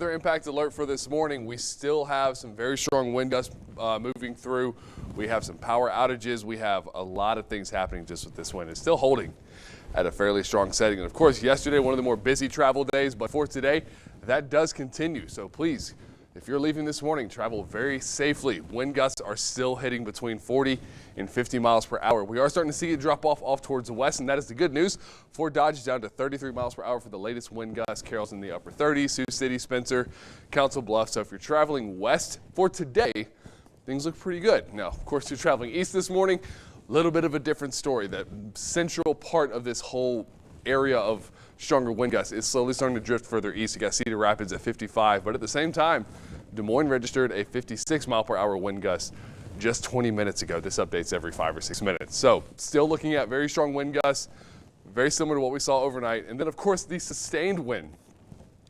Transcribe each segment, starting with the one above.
Weather impact alert for this morning. We still have some very strong wind gusts moving through. We have some power outages. We have a lot of things happening just with this wind. It's still holding at a fairly strong setting. And of course, yesterday, one of the more busy travel days, but for today, that does continue. So please, if you're leaving this morning, travel very safely. Wind gusts are still hitting between 40 and 50 miles per hour. We are starting to see it drop off towards the west, and that is the good news. Fort Dodge down to 33 miles per hour for the latest wind gusts. Carroll's in the upper 30s, Sioux City, Spencer, Council Bluffs. So if you're traveling west for today, things look pretty good. Now, of course, you're traveling east this morning, a little bit of a different story. That central part of this whole area of stronger wind gusts is slowly starting to drift further east. You got Cedar Rapids at 55, but at the same time, Des Moines registered a 56 mile per hour wind gust just 20 minutes ago. This updates every 5 or 6 minutes. So still looking at very strong wind gusts, very similar to what we saw overnight. And then of course the sustained wind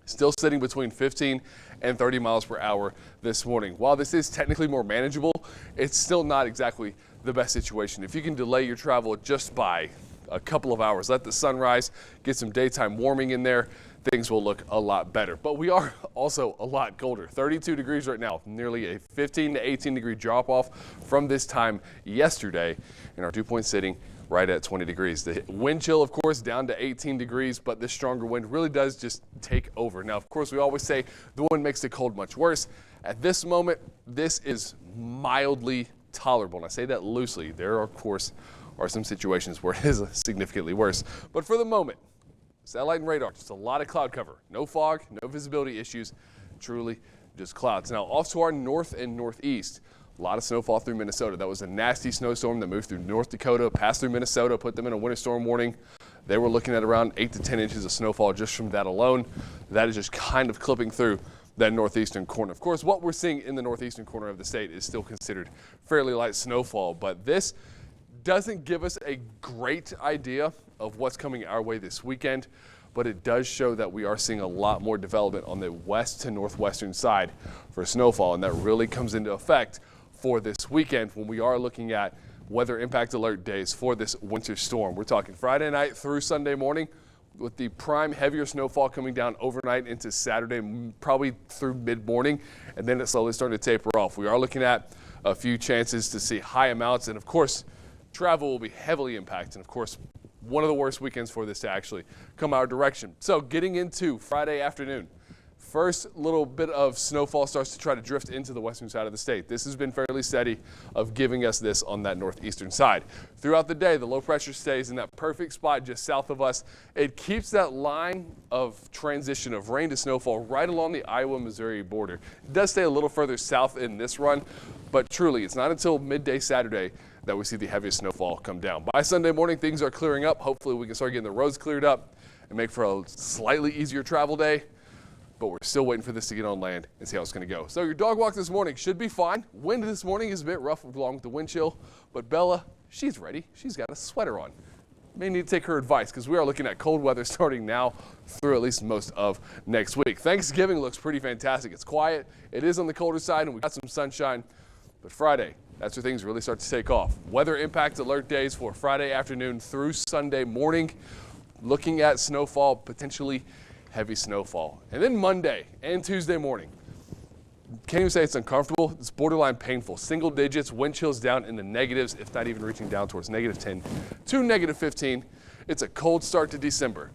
still sitting between 15 and 30 miles per hour this morning. While this is technically more manageable, it's still not exactly the best situation. If you can delay your travel just by a couple of hours, let the sun rise, get some daytime warming in there, things will look a lot better. But we are also a lot colder. 32 degrees right now, nearly a 15 to 18 degree drop off from this time yesterday, and our dew point sitting right at 20 degrees. The wind chill, of course, down to 18 degrees, but this stronger wind really does just take over. Now, of course, we always say the wind makes the cold much worse. At this moment, this is mildly tolerable, and I say that loosely. There, of course, are some situations where it is significantly worse. But for the moment, satellite and radar, just a lot of cloud cover. No fog, no visibility issues, truly just clouds. Now off to our north and northeast, a lot of snowfall through Minnesota. That was a nasty snowstorm that moved through North Dakota, passed through Minnesota, put them in a winter storm warning. They were looking at around 8 to 10 inches of snowfall just from that alone. That is just kind of clipping through that northeastern corner. Of course, what we're seeing in the northeastern corner of the state is still considered fairly light snowfall, but this doesn't give us a great idea of what's coming our way this weekend, but it does show that we are seeing a lot more development on the west to northwestern side for snowfall, and that really comes into effect for this weekend when we are looking at weather impact alert days for this winter storm. We're talking Friday night through Sunday morning, with the prime heavier snowfall coming down overnight into Saturday, probably through mid-morning, and then it's slowly starting to taper off. We are looking at a few chances to see high amounts, and of course, travel will be heavily impacted. And of course, one of the worst weekends for this to actually come our direction. So getting into Friday afternoon, first little bit of snowfall starts to try to drift into the western side of the state. This has been fairly steady of giving us this on that northeastern side. Throughout the day, the low pressure stays in that perfect spot just south of us. It keeps that line of transition of rain to snowfall right along the Iowa-Missouri border. It does stay a little further south in this run, but truly, it's not until midday Saturday that we see the heaviest snowfall come down. By Sunday morning, things are clearing up. Hopefully we can start getting the roads cleared up and make for a slightly easier travel day, but we're still waiting for this to get on land and see how it's going to go. So your dog walk this morning should be fine. Wind this morning is a bit rough along with the wind chill, but Bella, she's ready. She's got a sweater on. May need to take her advice because we are looking at cold weather starting now through at least most of next week. Thanksgiving looks pretty fantastic. It's quiet. It is on the colder side, and we've got some sunshine, but Friday, that's where things really start to take off. Weather impact alert days for Friday afternoon through Sunday morning. Looking at snowfall, potentially heavy snowfall. And then Monday and Tuesday morning. Can't even say it's uncomfortable. It's borderline painful. Single digits, wind chills down in the negatives, if not even reaching down towards -10 to -15. It's a cold start to December.